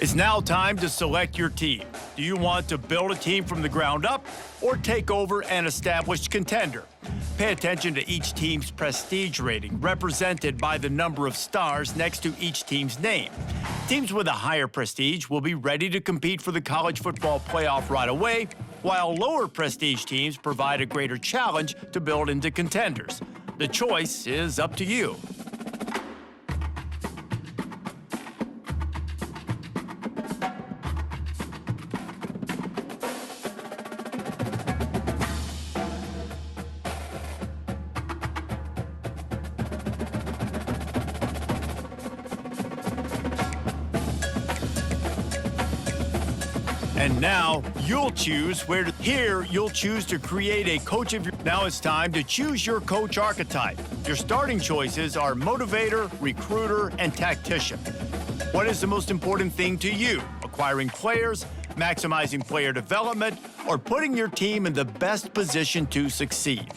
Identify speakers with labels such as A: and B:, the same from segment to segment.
A: It's now time to select your team. Do you want to build a team from the ground up or take over an established contender? Pay attention to each team's prestige rating, represented by the number of stars next to each team's name. Teams with a higher prestige will be ready to compete for the college football playoff right away, while lower prestige teams provide a greater challenge to build into contenders. The choice is up to you. And now you'll choose where to. Here, you'll choose to create a coach of your. Now it's time to choose your coach archetype. Your starting choices are motivator, recruiter, and tactician. What is the most important thing to you? Acquiring players, maximizing player development, or putting your team in the best position to succeed?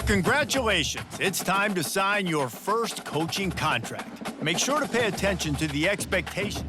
A: Congratulations, it's time to sign your first coaching contract. Make sure to pay attention to the expectations.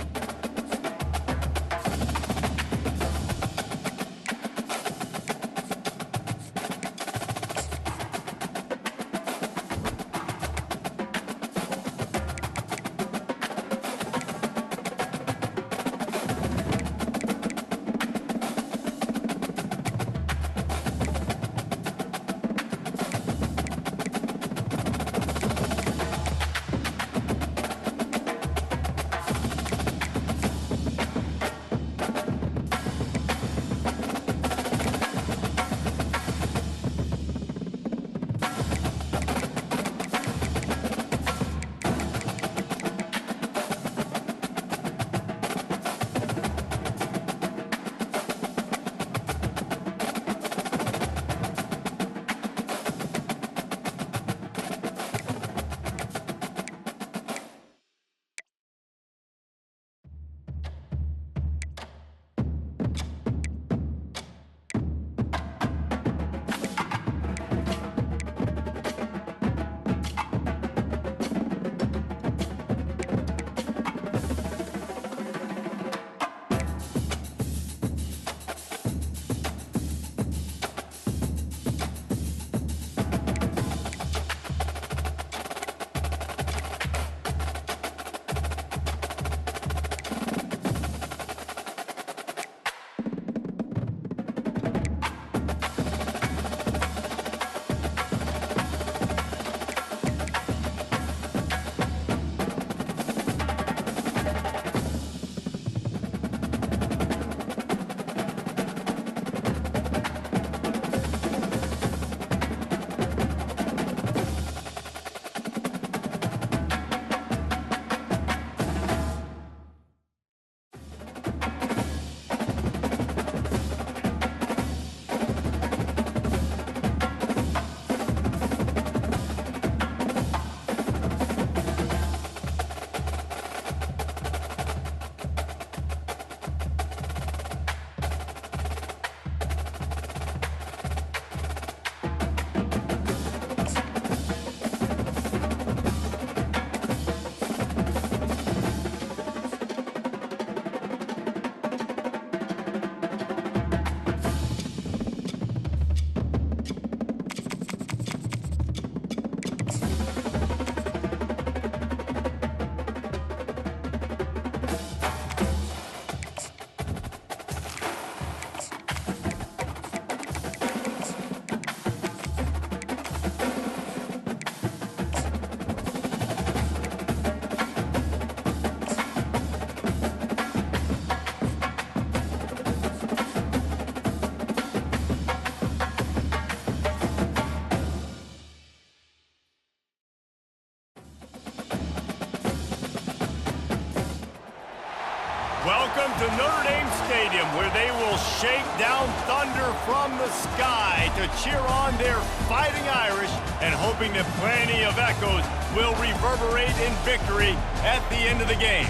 A: Welcome to Notre Dame Stadium, where they will shake down thunder from the sky to cheer on their Fighting Irish and hoping that plenty of echoes will reverberate in victory at the end of the game.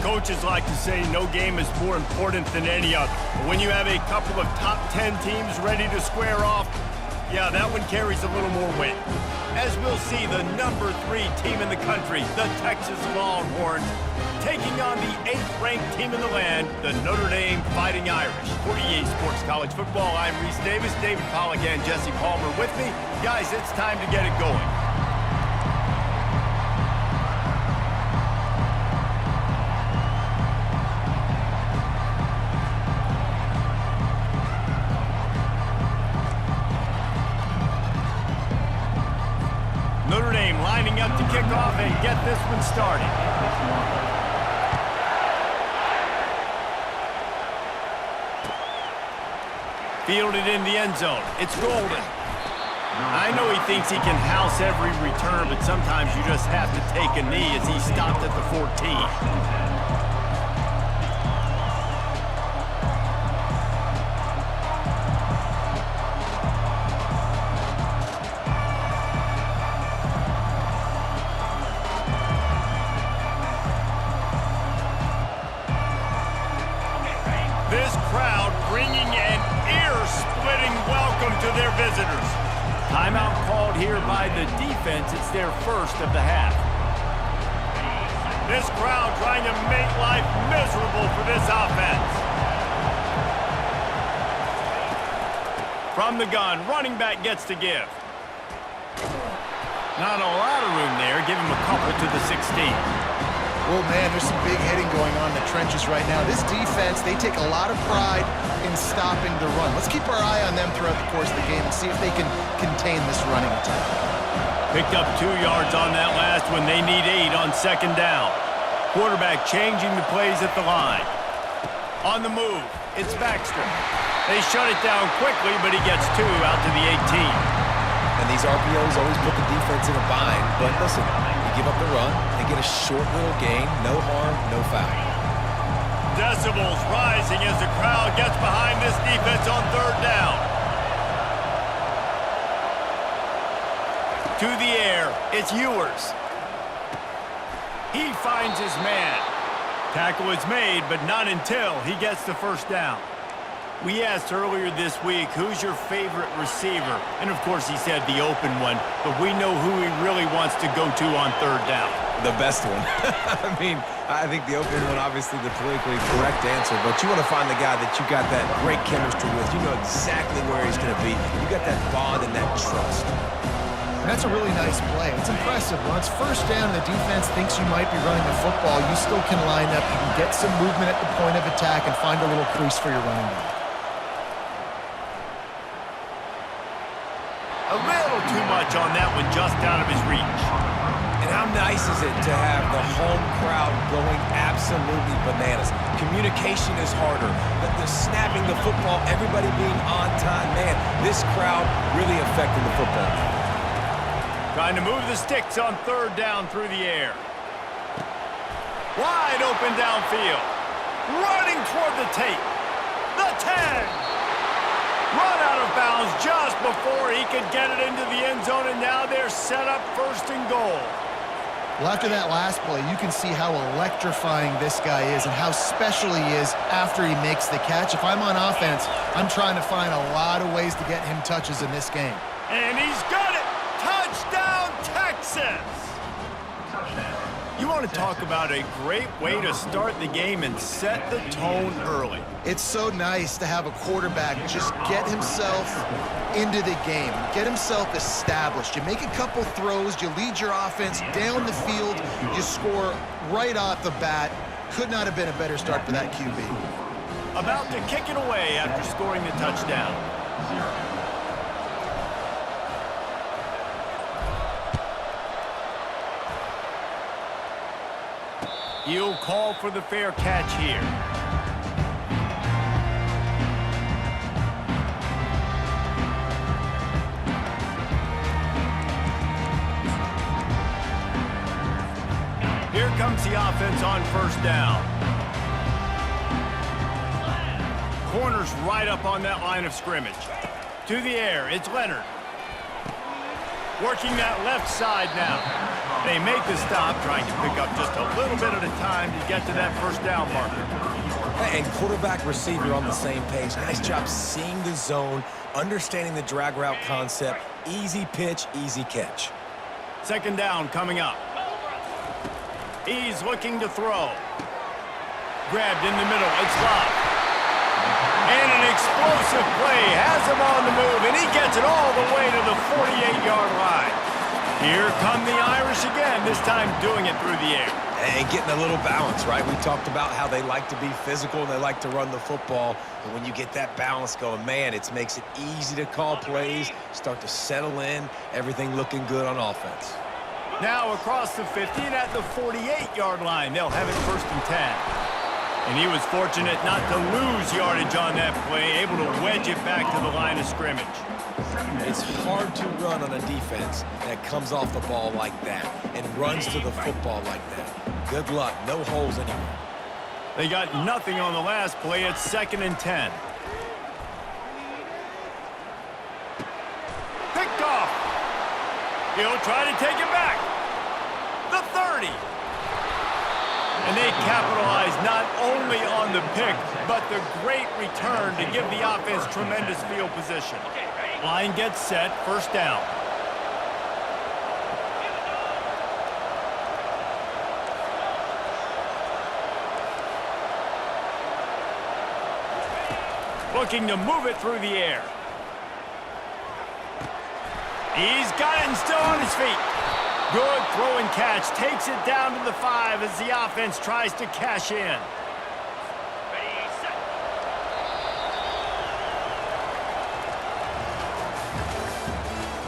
A: Coaches like to say no game is more important than any other. But when you have a couple of top 10 teams ready to square off, yeah, that one carries a little more weight. As we'll see the number 3 team in the country, the Texas Longhorns, taking on the 8th-ranked team in the land, the Notre Dame Fighting Irish. For EA Sports College Football, I'm Reese Davis, David Pollack, and Jesse Palmer with me. Guys, it's time to get it going. Notre Dame lining up to kick off and get this one started. Fielded in the end zone. It's Golden. I know he thinks he can house every return, but sometimes you just have to take a knee as he stopped at the 14. This crowd bringing an ear-splitting welcome to their visitors. Timeout called here by the defense. It's their first of the half. This crowd trying to make life miserable for this offense. From the gun, running back gets to give. Not a lot of room there. Give him a couple to the 16.
B: Well, man, there's some big hitting going on in the trenches right now. This defense, they take a lot of pride in stopping the run. Let's keep our eye on them throughout the course of the game and see if they can contain this running attack.
A: Picked up 2 yards on that last one. They need 8 on second down. Quarterback changing the plays at the line. On the move, it's Baxter. They shut it down quickly, but he gets 2 out to the 18.
C: And these RPOs always put the defense in a bind. But listen, you give up the run, they get a short little gain, no harm, no foul.
A: Decibels rising as the crowd gets behind this defense on third down. To the air, it's Ewers. He finds his man. Tackle is made, but not until he gets the first down. We asked earlier this week, who's your favorite receiver? And, of course, he said the open one, but we know who he really wants to go to on third down.
C: The best one. I mean, I think the open one, obviously the politically correct answer, but you want to find the guy that you got that great chemistry with. You know exactly where he's going to be. You got that bond and that trust.
B: That's a really nice play. It's impressive. When it's first down, the defense thinks you might be running the football. You still can line up. You can get some movement at the point of attack and find a little crease for your running back.
A: A little too much on that one, just out of his reach.
C: And how nice is it to have the home crowd going absolutely bananas? Communication is harder. The snapping the football, everybody being on time. Man, this crowd really affected the football game.
A: Trying to move the sticks on third down through the air. Wide open downfield. Running toward the tape. The 10. Run out of bounds just before he could get it into the end zone, and now they're set up first and goal.
B: Well, after that last play, you can see how electrifying this guy is and how special he is after he makes the catch. If I'm on offense, I'm trying to find a lot of ways to get him touches in this game.
A: And he's got it! Touchdown, Texas! You want to talk about a great way to start the game and set the tone early.
B: It's so nice to have a quarterback just get himself into the game, get himself established. You make a couple throws, you lead your offense down the field, you score right off the bat. Could not have been a better start for that QB.
A: About to kick it away after scoring the touchdown. He'll call for the fair catch here. Here comes the offense on first down. corner's right up on that line of scrimmage. To the air, it's Leonard. Working that left side now. They make the stop, trying to pick up just a little bit at a time to get to that first down marker.
C: And quarterback receiver on the same page. Nice job seeing the zone, understanding the drag route concept. Easy pitch, easy catch.
A: Second down coming up. He's looking to throw. Grabbed in the middle, it's Love. And an explosive play has him on the move, and he gets it all the way to the 48-yard line. Here come the Irish again, this time doing it through the air.
C: And getting a little balance, right? We talked about how they like to be physical and they like to run the football. But when you get that balance going, man, it makes it easy to call plays, start to settle in, everything looking good on offense.
A: Now across the 50 and at the 48-yard line, they'll have it 1st and 10. And he was fortunate not to lose yardage on that play, able to wedge it back to the line of scrimmage.
C: It's hard to run on a defense that comes off the ball like that and runs to the football like that. Good luck. No holes anywhere.
A: They got nothing on the last play. It's 2nd and 10. Picked off. He'll try to take it back. The 30. And they capitalize not only on the pick, but the great return to give the offense tremendous field position. Line gets set, 1st down. Looking to move it through the air. He's got it and still on his feet. Good throw and catch. Takes it down to the 5 as the offense tries to cash in. Ready, set.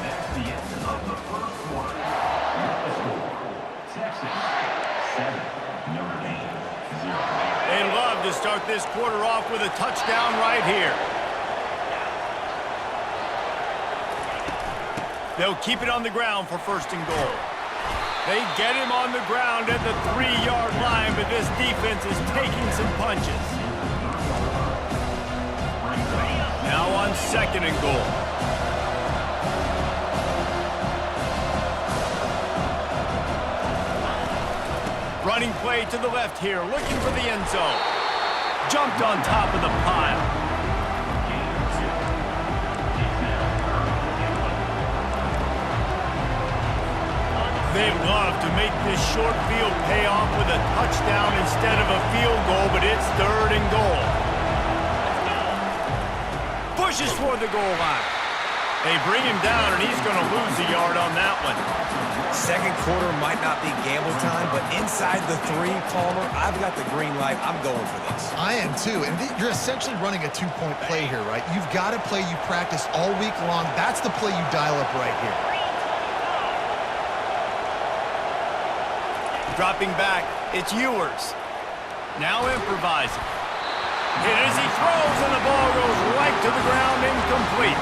D: That's the end of the first quarter. Texas 7, Notre Dame 0.
A: They love to start this quarter off with a touchdown right here. They'll keep it on the ground for 1st and goal. They get him on the ground at the 3-yard line, but this defense is taking some punches. Now on 2nd and goal. Running play to the left here, looking for the end zone. Jumped on top of the pile. They love to make this short field pay off with a touchdown instead of a field goal, but it's 3rd and goal. Pushes toward the goal line. They bring him down, and he's going to lose a yard on that one.
C: Second quarter might not be gamble time, but inside the 3, Palmer, I've got the green light. I'm going for this.
B: I am too, and you're essentially running a 2-point play here, right? You've got a play you practice all week long. That's the play you dial up right here.
A: Dropping back, it's Ewers. Now improvising. Hit as he throws, and the ball goes right to the ground, incomplete.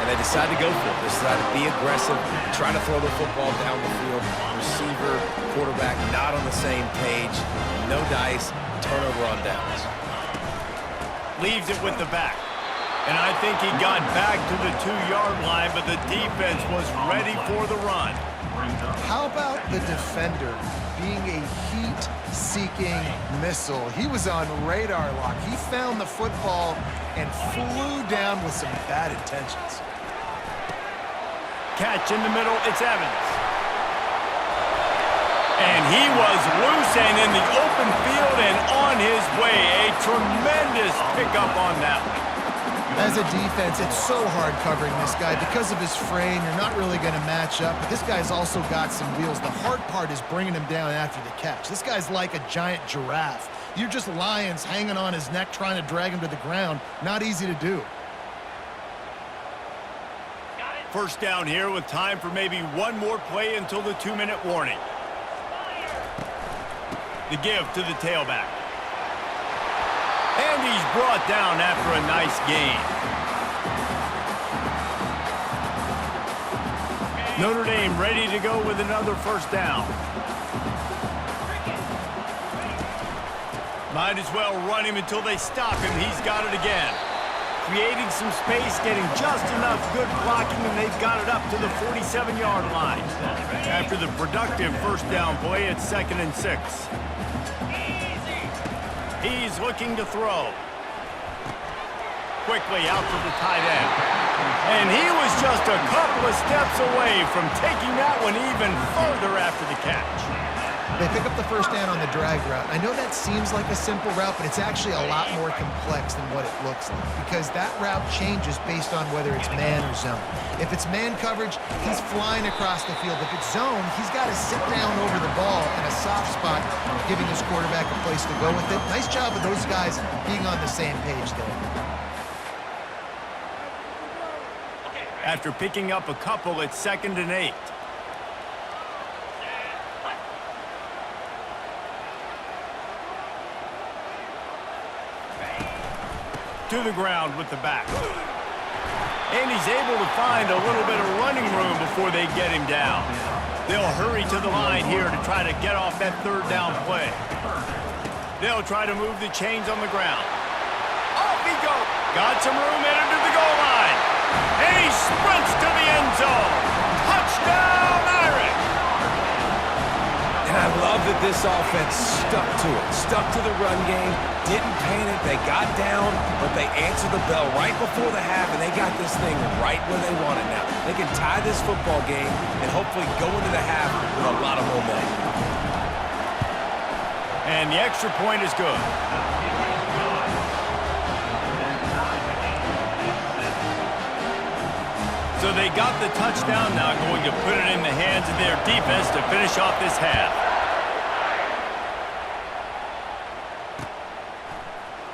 C: And they decide to go for it. They decide to be aggressive, try to throw the football down the field. Receiver, quarterback, not on the same page. No dice, turnover on downs.
A: Leaves it with the back. And I think he got back to the 2-yard line, but the defense was ready for the run.
B: How about the defender being a heat-seeking missile? He was on radar lock. He found the football and flew down with some bad intentions.
A: Catch in the middle, it's Evans. And he was loose and in the open field and on his way. A tremendous pickup on that one.
B: As a defense, it's so hard covering this guy. Because of his frame, you're not really going to match up. But this guy's also got some wheels. The hard part is bringing him down after the catch. This guy's like a giant giraffe. You're just lions hanging on his neck trying to drag him to the ground. Not easy to do.
A: 1st down here with time for maybe one more play until the 2-minute warning. The give to the tailback. And he's brought down after a nice gain. Notre Dame ready to go with another 1st down. Might as well run him until they stop him. He's got it again. Creating some space, getting just enough good blocking, and they've got it up to the 47-yard line. After the productive first down play, it's 2nd and 6. He's looking to throw. Quickly out to the tight end. And he was just a couple of steps away from taking that one even further after the catch.
B: They pick up the first down on the drag route. I know that seems like a simple route, but it's actually a lot more complex than what it looks like because that route changes based on whether it's man or zone. If it's man coverage, he's flying across the field. If it's zone, he's got to sit down over the ball in a soft spot, giving his quarterback a place to go with it. Nice job of those guys being on the same page there.
A: After picking up a couple, it's 2nd and 8. To the ground with the back. And he's able to find a little bit of running room before they get him down. They'll hurry to the line here to try to get off that 3rd down play. They'll try to move the chains on the ground. Off he goes. Got some room headed to the goal line. And he sprints to the end zone. Touchdown, Irish!
C: And I love that this offense stuck to it, stuck to the run game, didn't panic, they got down, but they answered the bell right before the half, and they got this thing right where they want it now. They can tie this football game and hopefully go into the half with a lot of momentum.
A: And the extra point is good. So they got the touchdown, now going to put it in the hands of their defense to finish off this half.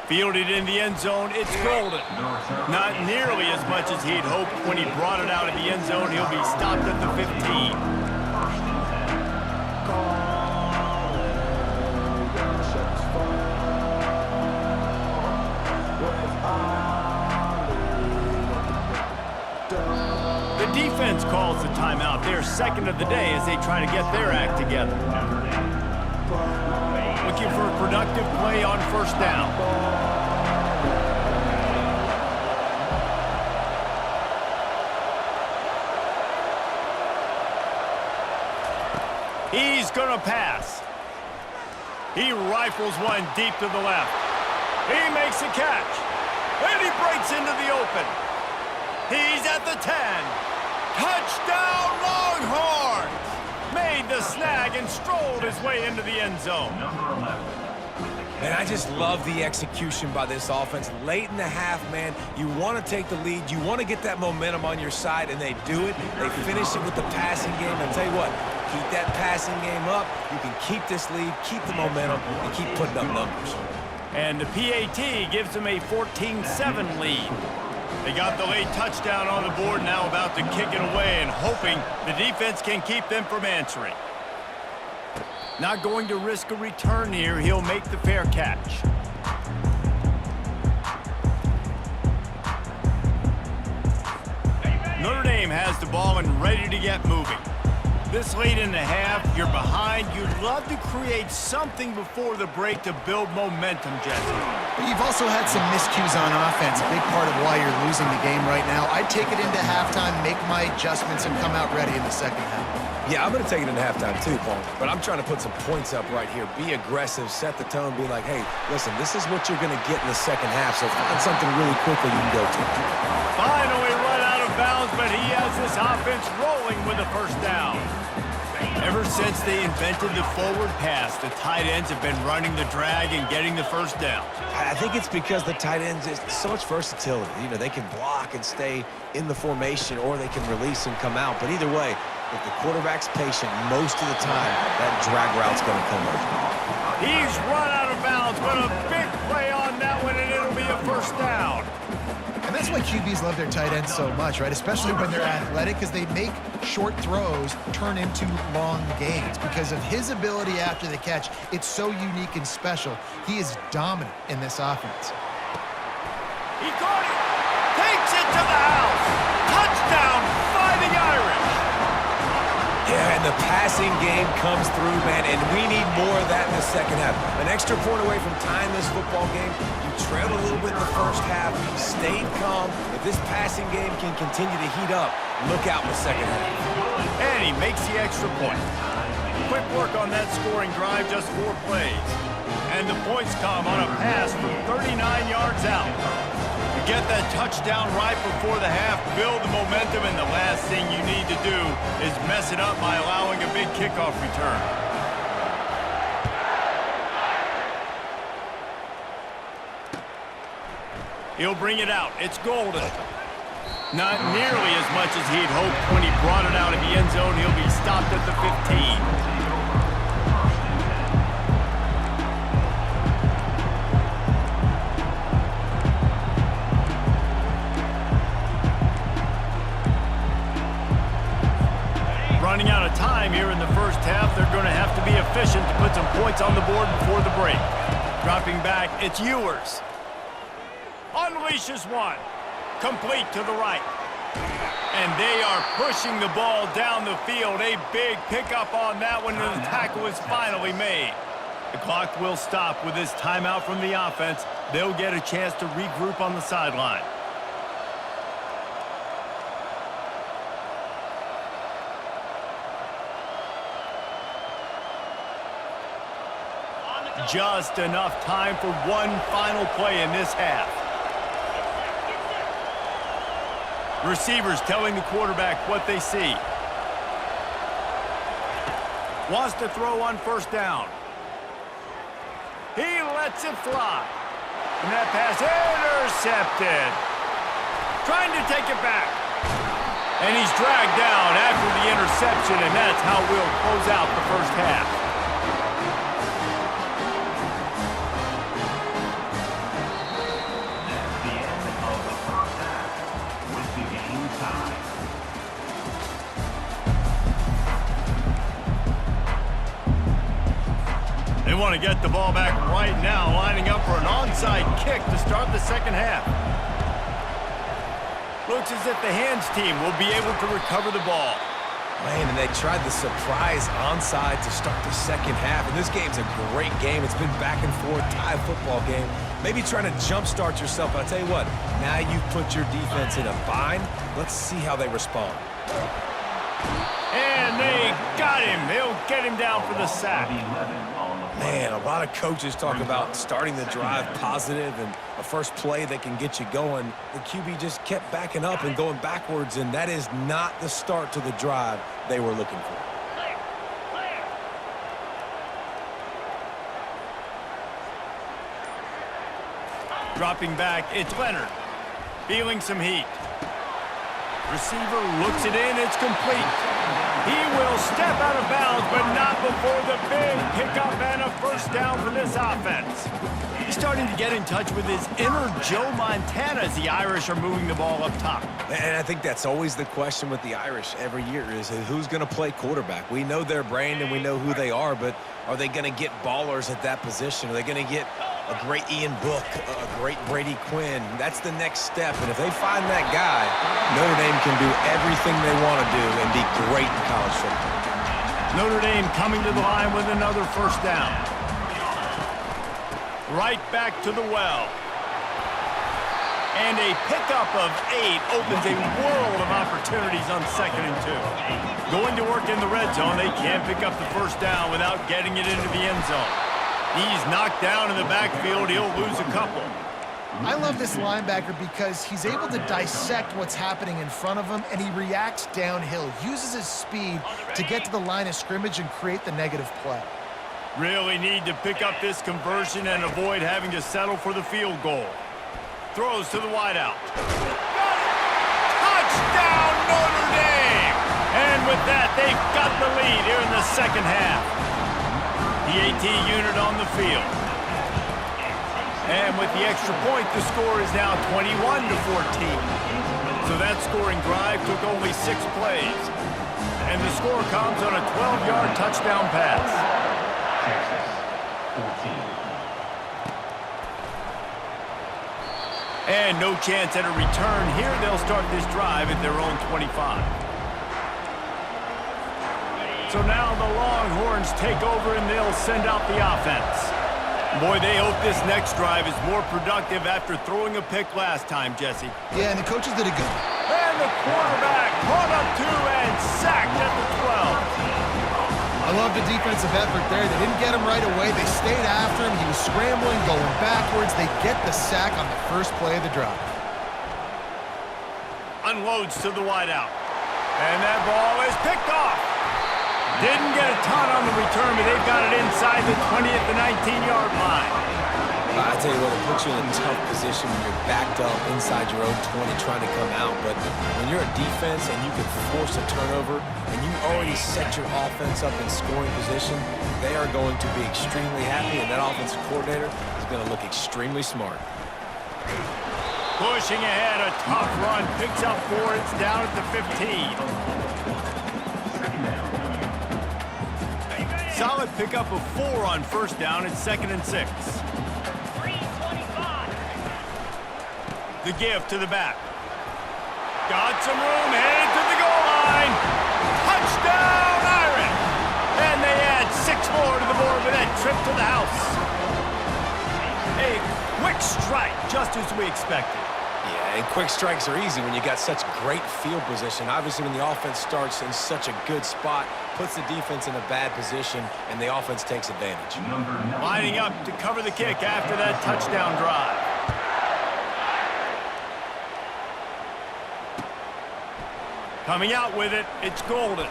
A: Fielded in the end zone, it's golden. Not nearly as much as he'd hoped when he brought it out of the end zone. He'll be stopped at the 15. The defense calls the timeout. They're 2nd of the day as they try to get their act together. Looking for a productive play on 1st down. He's going to pass. He rifles one deep to the left. He makes a catch. And he breaks into the open. He's at the 10. Touchdown, Longhorns! Made the snag and strolled his way into the end zone.
C: And I just love the execution by this offense. Late in the half, man, you want to take the lead. You want to get that momentum on your side, and they do it. They finish it with the passing game. And tell you what, keep that passing game up. You can keep this lead, keep the momentum, and keep putting up numbers.
A: And the PAT gives them a 14-7 lead. They got the late touchdown on the board, now about to kick it away and hoping the defense can keep them from answering. Not going to risk a return here. He'll make the fair catch. Notre Dame has the ball and ready to get moving. This late in the half, you're behind. You'd love to create something before the break to build momentum, Jesse.
B: But you've also had some miscues on offense, a big part of why you're losing the game right now. I'd take it into halftime, make my adjustments, and come out ready in the second half.
C: Yeah, I'm going to take it into halftime too, Paul. But I'm trying to put some points up right here. Be aggressive, set the tone, be like, hey, listen, this is what you're going to get in the second half, so find something really quickly you can go to.
A: Finally run out of bounds, but he has this offense rolling with a first down. Ever since they invented the forward pass, the tight ends have been running the drag and getting the first down.
C: I think it's because the tight ends is so much versatility. You know, they can block and stay in the formation, or they can release and come out. But either way, if the quarterback's patient most of the time, that drag route's going to come over.
A: He's run out of bounds, but a big play on that one, and it'll be a first down.
B: And that's why QBs love their tight ends so much, right? Especially when they're athletic, because they make short throws turn into long gains. Because of his ability after the catch, it's so unique and special. He is dominant in this offense.
A: He caught it, takes it to the house. Touchdown, Fighting Irish.
C: Yeah, and the passing game comes through, man, and we need more of that in the second half. An extra point away from tying this football game. You trailed a little bit in the first half, stayed calm. If this passing game can continue to heat up, look out in the second half.
A: And he makes the extra point. Quick work on that scoring drive, just 4 plays. And the points come on a pass from 39 yards out. You get that touchdown right before the half, build the momentum, and the last thing you need to do is mess it up by allowing a big kickoff return. He'll bring it out. It's golden. Not nearly as much as he'd hoped when he brought it out of the end zone. He'll be stopped at the 15. Running out of time here in the first half. They're going to have to be efficient to put some points on the board before the break. Dropping back, it's Ewers. Unleashes one. Complete to the right. And they are pushing the ball down the field. A big pickup on that one, and the tackle is finally made. The clock will stop with this timeout from the offense. They'll get a chance to regroup on the sideline. Just enough time for one final play in this half. Receivers telling the quarterback what they see. Wants to throw on first down. He lets it fly. And that pass intercepted. Trying to take it back. And he's dragged down after the interception, and that's how we'll close out the first half. They want to get the ball back right now, lining up for an onside kick to start the second half. Looks as if the hands team will be able to recover the ball.
C: Man, and they tried the surprise onside to start the second half. And this game's a great game. It's been back and forth, tie football game. Maybe trying to jumpstart yourself. But I'll tell you what, now you've put your defense in a bind. Let's see how they respond.
A: And they got him. They'll get him down for the sack.
C: Man, a lot of coaches talk about starting the drive positive and a first play that can get you going. The QB just kept backing up and going backwards, and that is not the start to the drive they were looking for.
A: Dropping back, it's Leonard. Feeling some heat. Receiver looks it in, it's complete. He will step out of bounds, but not before the big pickup and a first down for this offense. He's starting to get in touch with his inner Joe Montana as the Irish are moving the ball up top.
C: And I think that's always the question with the Irish every year is who's going to play quarterback. We know their brand and we know who they are, but are they going to get ballers at that position? Are they going to get a great Ian Book, a great Brady Quinn? That's the next step, and if they find that guy, Notre Dame can do everything they want to do and be great in college football.
A: Notre Dame coming to the line with another first down. Right back to the well. And a pickup of 8 opens a world of opportunities on 2nd and 2. Going to work in the red zone, they can't pick up the first down without getting it into the end zone. He's knocked down in the backfield. He'll lose a couple.
B: I love this linebacker because he's able to dissect what's happening in front of him, and he reacts downhill, uses his speed to get to the line of scrimmage and create the negative play.
A: Really need to pick up this conversion and avoid having to settle for the field goal. Throws to the wideout. Touchdown, Notre Dame! And with that, they've got the lead here in the second half. The AT unit on the field. And with the extra point, the score is now 21-14. So that scoring drive took only 6 plays. And the score comes on a 12-yard touchdown pass. And no chance at a return here. They'll start this drive at their own 25. So now the Longhorns take over and they'll send out the offense. Boy, they hope this next drive is more productive after throwing a pick last time, Jesse.
B: Yeah, and the coaches did a good.
A: And the quarterback caught up to and sacked at the 12.
B: I love the defensive effort there. They didn't get him right away. They stayed after him. He was scrambling, going backwards. They get the sack on the first play of the drive.
A: Unloads to the wideout. And that ball is picked off. Didn't get a ton on the return, but they've got it inside the 20 at the 19-yard line.
C: I tell you what, it puts you in a tough position when you're backed up inside your own 20 trying to come out. But when you're a defense and you can force a turnover and you already set your offense up in scoring position, they are going to be extremely happy, and that offensive coordinator is going to look extremely smart.
A: Pushing ahead, a tough run, picks up 4, it's down at the 15. Solid pickup of 4 on first down, it's 2nd and 6. The give to the back. Got some room, headed to the goal line. Touchdown, Irish! And they add 6 more to the board with that trip to the house. A quick strike, just as we expected.
C: Yeah, and quick strikes are easy when you got such great field position. Obviously, when the offense starts in such a good spot, puts the defense in a bad position, and the offense takes advantage.
A: Lining up to cover the kick after that touchdown drive. Coming out with it, it's Golden.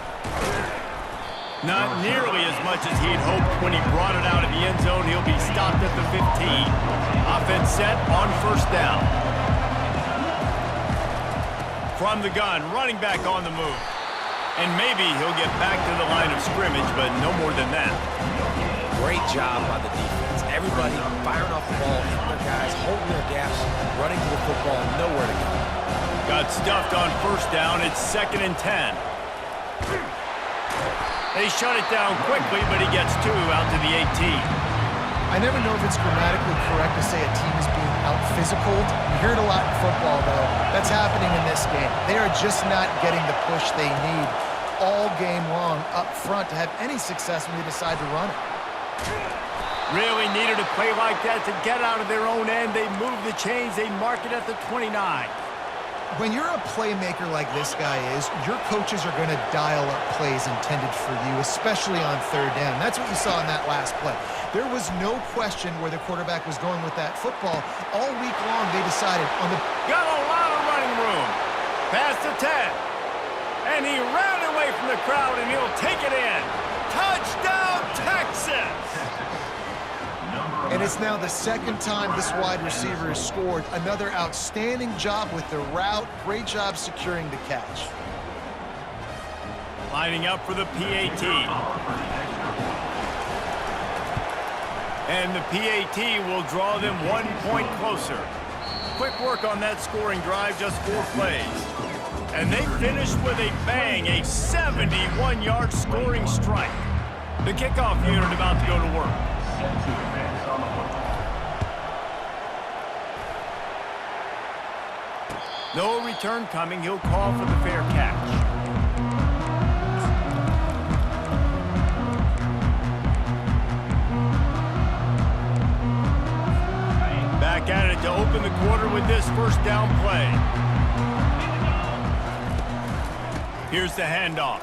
A: Not nearly as much as he'd hoped when he brought it out of the end zone. He'll be stopped at the 15. Offense set on first down. From the gun, running back on the move. And maybe he'll get back to the line of scrimmage, but no more than that.
C: Great job by the defense. Everybody firing off the ball, hitting their guys, holding their gaps, running to the football, nowhere to go.
A: Got stuffed on first down. It's 2nd and 10. They shut it down quickly, but he gets 2 out to the 18.
B: I never know if it's grammatically correct to say a team is being out-physicaled. You hear it a lot in football, though. That's happening in this game. They are just not getting the push they need all game long up front to have any success when they decide to run it.
A: Really needed a play like that to get out of their own end. They move the chains. They mark it at the 29.
B: When you're a playmaker like this guy is, your coaches are going to dial up plays intended for you, especially on third down. That's what you saw in that last play. There was no question where the quarterback was going with that football. All week long, they decided on the...
A: Got a lot of running room. Past the 10. And he ran away from the crowd, and he'll take it in. Touchdown, Texas!
B: And it's now the second time this wide receiver has scored. Another outstanding job with the route. Great job securing the catch.
A: Lining up for the PAT. And the PAT will draw them 1 point closer. Quick work on that scoring drive, just 4 plays. And they finished with a bang, a 71-yard scoring strike. The kickoff unit about to go to work. No return coming. He'll call for the fair catch. Back at it to open the quarter with this first down play. Here's the handoff.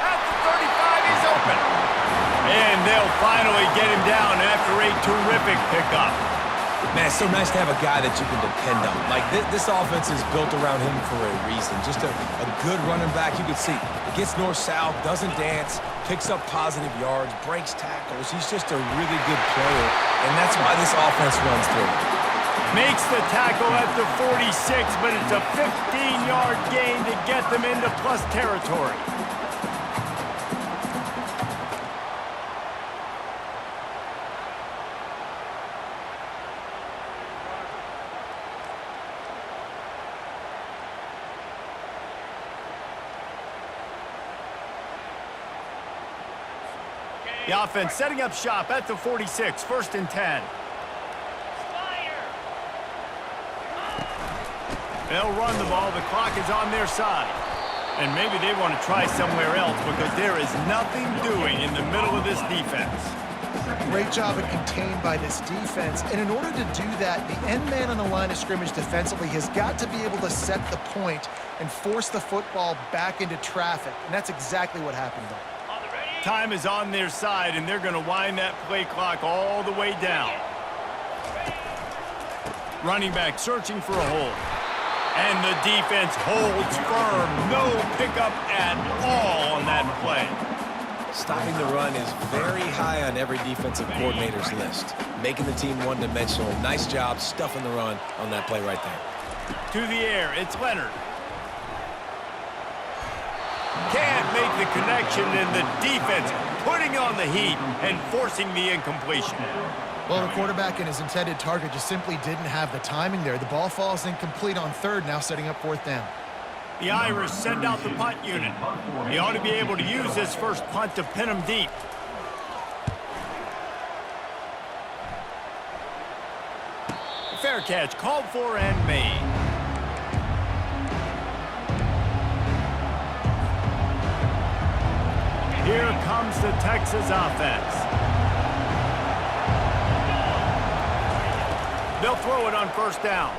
A: At the 35, he's open. And they'll finally get him down after a terrific pickup.
C: Man, it's so nice to have a guy that you can depend on. Like, this offense is built around him for a reason. Just a good running back. You can see, gets north-south, doesn't dance, picks up positive yards, breaks tackles. He's just a really good player, and that's why this offense runs through.
A: Makes the tackle at the 46, but it's a 15-yard gain to get them into plus territory. The offense setting up shop at the 46, 1st and 10. They'll run the ball. The clock is on their side. And maybe they want to try somewhere else because there is nothing doing in the middle of this defense.
B: Great job of contained by this defense. And in order to do that, the end man on the line of scrimmage defensively has got to be able to set the point and force the football back into traffic. And that's exactly what happened there.
A: Time is on their side, and they're going to wind that play clock all the way down. Running back searching for a hole. And the defense holds firm. No pickup at all on that play.
C: Stopping the run is very high on every defensive coordinator's list. Making the team one-dimensional. Nice job stuffing the run on that play right there.
A: To the air, it's Leonard. Can't make the connection, and the defense putting on the heat and forcing the incompletion.
B: Well, the quarterback and his intended target just simply didn't have the timing there. The ball falls incomplete on third, now setting up fourth down.
A: The Irish send out the punt unit. He ought to be able to use this first punt to pin him deep. Fair catch called for and made. Here comes the Texas offense. They'll throw it on first down.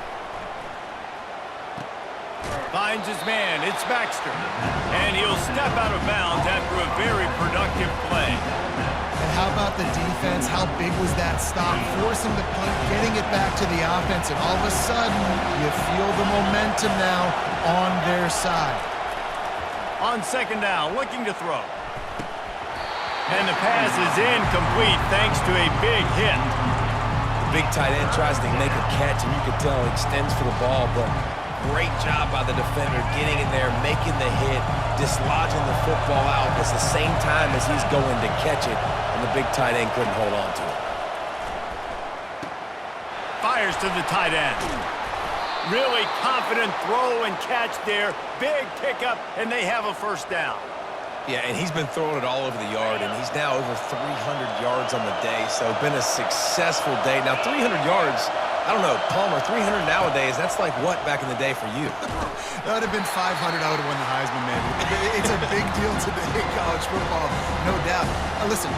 A: Finds his man, it's Baxter. And he'll step out of bounds after a very productive play.
B: And how about the defense? How big was that stop? Forcing the punt, getting it back to the offense, and all of a sudden, you feel the momentum now on their side.
A: On second down, looking to throw. And the pass is incomplete thanks to a big hit.
C: The big tight end tries to make a catch, and you can tell he extends for the ball, but great job by the defender getting in there, making the hit, dislodging the football out at the same time as he's going to catch it, and the big tight end couldn't hold on to it.
A: Fires to the tight end. Really confident throw and catch there. Big pickup, and they have a first down.
C: Yeah, and he's been throwing it all over the yard, and he's now over 300 yards on the day, so been a successful day. Now, 300 yards, I don't know, Palmer, 300 nowadays, that's like what back in the day for you?
B: That would have been 500. I would have won the Heisman, maybe. It's a big deal today in college football, no doubt. Listen,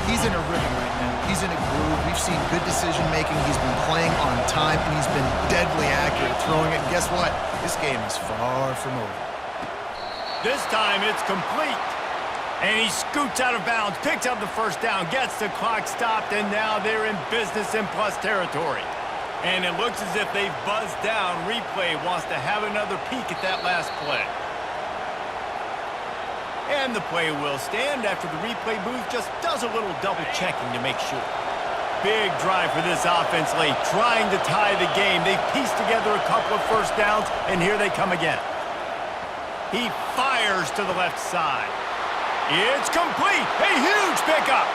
B: he's in a rhythm right now. He's in a groove. We've seen good decision-making. He's been playing on time, and he's been deadly accurate throwing it. And guess what? This game is far from over.
A: This time it's complete. And he scoots out of bounds, picks up the first down, gets the clock stopped, and now they're in business in plus territory. And it looks as if they've buzzed down. Replay wants to have another peek at that last play. And the play will stand after the replay booth just does a little double checking to make sure. Big drive for this offense late, trying to tie the game. They've pieced together a couple of first downs, and here they come again. He fires to the left side. It's complete. A huge pickup.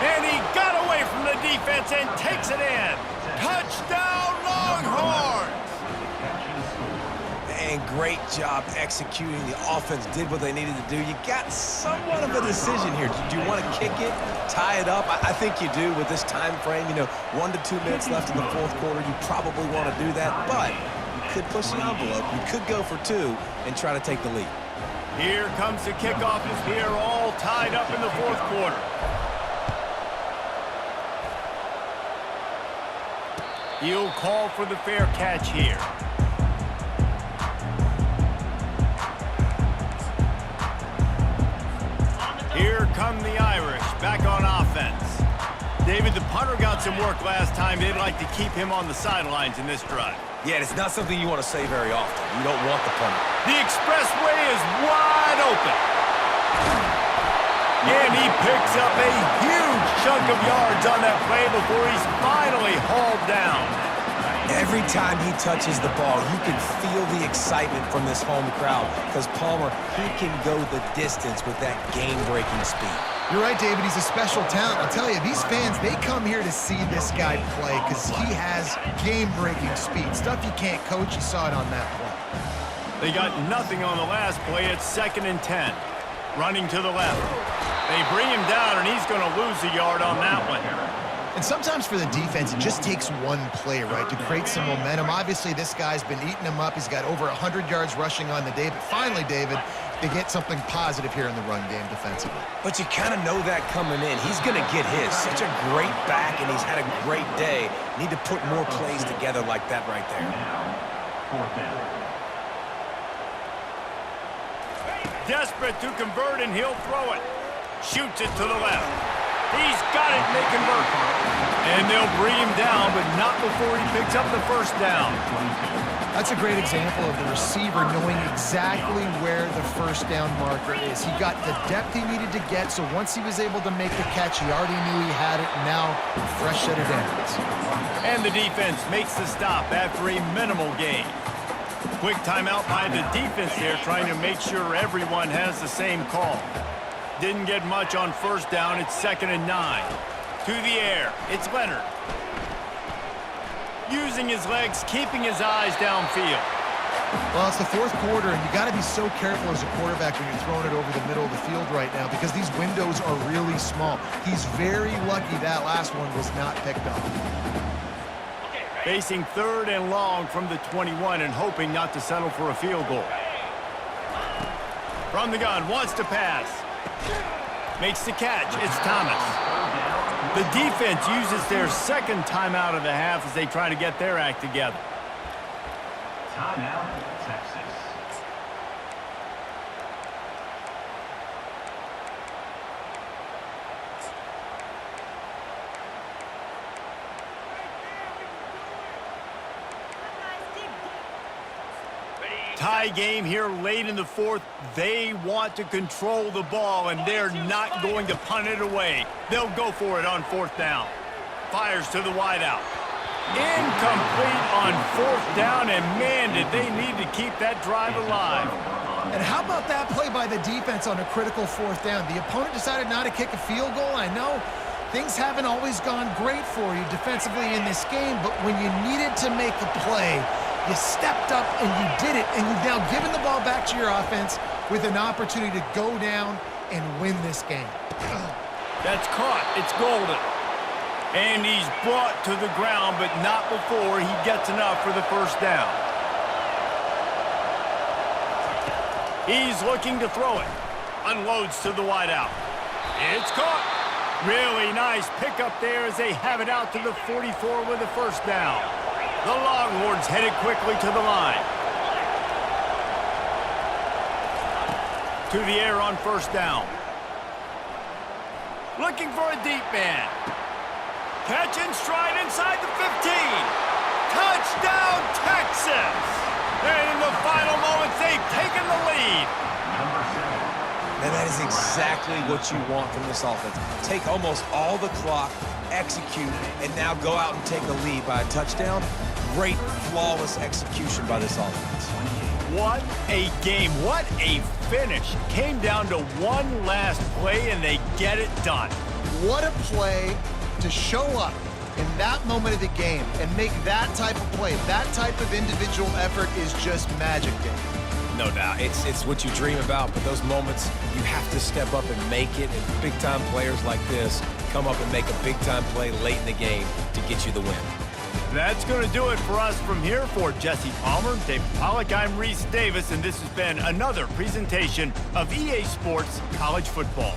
A: And he got away from the defense and takes it in. Touchdown, Longhorns!
C: And great job executing. The offense did what they needed to do. You got somewhat of a decision here. Do you want to kick it, tie it up? I think you do with this time frame. You know, 1 to 2 minutes left in the fourth quarter. You probably want to do that, but you could push the envelope. You could go for 2 and try to take the lead.
A: Here comes the kickoff as we are all tied up in the fourth quarter. He'll call for the fair catch here. Here come the Irish back on offense. David, the punter got some work last time. They'd like to keep him on the sidelines in this drive.
C: Yeah, it's not something you want to say very often. You don't want the punter.
A: The expressway is wide open. And he picks up a huge chunk of yards on that play before he's finally hauled down.
C: Every time he touches the ball, you can feel the excitement from this home crowd because Palmer, he can go the distance with that game-breaking speed.
B: You're right, David. He's a special talent. I'll tell you, these fans, they come here to see this guy play because he has game-breaking speed. Stuff you can't coach. You saw it on that play.
A: They got nothing on the last play. It's 2nd and 10. Running to the left. They bring him down, and he's going to lose a yard on that one.
B: And sometimes for the defense, it just takes one play, right, to create some momentum. Obviously, this guy's been eating them up. He's got over 100 yards rushing on the day. But finally, David, they get something positive here in the run game defensively.
C: But you kind of know that coming in. He's going to get his. Such a great back, and he's had a great day. Need to put more plays together like that right there.
D: Now, 4th down.
A: Desperate to convert, and he'll throw it. Shoots it to the left. He's got it, and they convert. And they'll bring him down, but not before he picks up the first down.
B: That's a great example of the receiver knowing exactly where the first down marker is. He got the depth he needed to get, so once he was able to make the catch, he already knew he had it, and now a fresh set of downs.
A: And the defense makes the stop after a minimal gain. Quick timeout by the defense there, trying to make sure everyone has the same call. Didn't get much on first down. It's 2nd and 9. To the air. It's Leonard. Using his legs, keeping his eyes downfield.
B: Well, it's the 4th quarter, and you got to be so careful as a quarterback when you're throwing it over the middle of the field right now because these windows are really small. He's very lucky that last one was not picked up.
A: Facing 3rd and long from the 21 and hoping not to settle for a field goal. From the gun, wants to pass. Makes the catch. It's Thomas. The defense uses their 2nd timeout of the half as they try to get their act together.
D: Timeout, Texas.
A: Tie game here late in the 4th. They want to control the ball, and they're not going to punt it away. They'll go for it on 4th down. Fires to the wideout. Incomplete on 4th down, and man, did they need to keep that drive alive.
B: And how about that play by the defense on a critical 4th down? The opponent decided not to kick a field goal. I know things haven't always gone great for you defensively in this game, but when you needed to make a play, you stepped up and you did it, and you've now given the ball back to your offense with an opportunity to go down and win this game.
A: That's caught. It's golden. And he's brought to the ground, but not before he gets enough for the first down. He's looking to throw it. Unloads to the wideout. It's caught. Really nice pickup there as they have it out to the 44 with the first down. The Longhorns headed quickly to the line. To the air on first down. Looking for a deep man. Catch and stride inside the 15. Touchdown, Texas! And in the final moments, they've taken the lead.
C: And that is exactly what you want from this offense. Take almost all the clock, execute, and now go out and take the lead by a touchdown. Great, flawless execution by this offense.
A: What a game. What a finish. Came down to one last play, and they get it done.
B: What a play to show up in that moment of the game and make that type of play. That type of individual effort is just magic, Dave.
C: No doubt. It's what you dream about, but those moments, you have to step up and make it, and big-time players like this come up and make a big-time play late in the game to get you the win.
A: That's going to do it for us from here. For Jesse Palmer, David Pollack, I'm Reese Davis, and this has been another presentation of EA Sports College Football.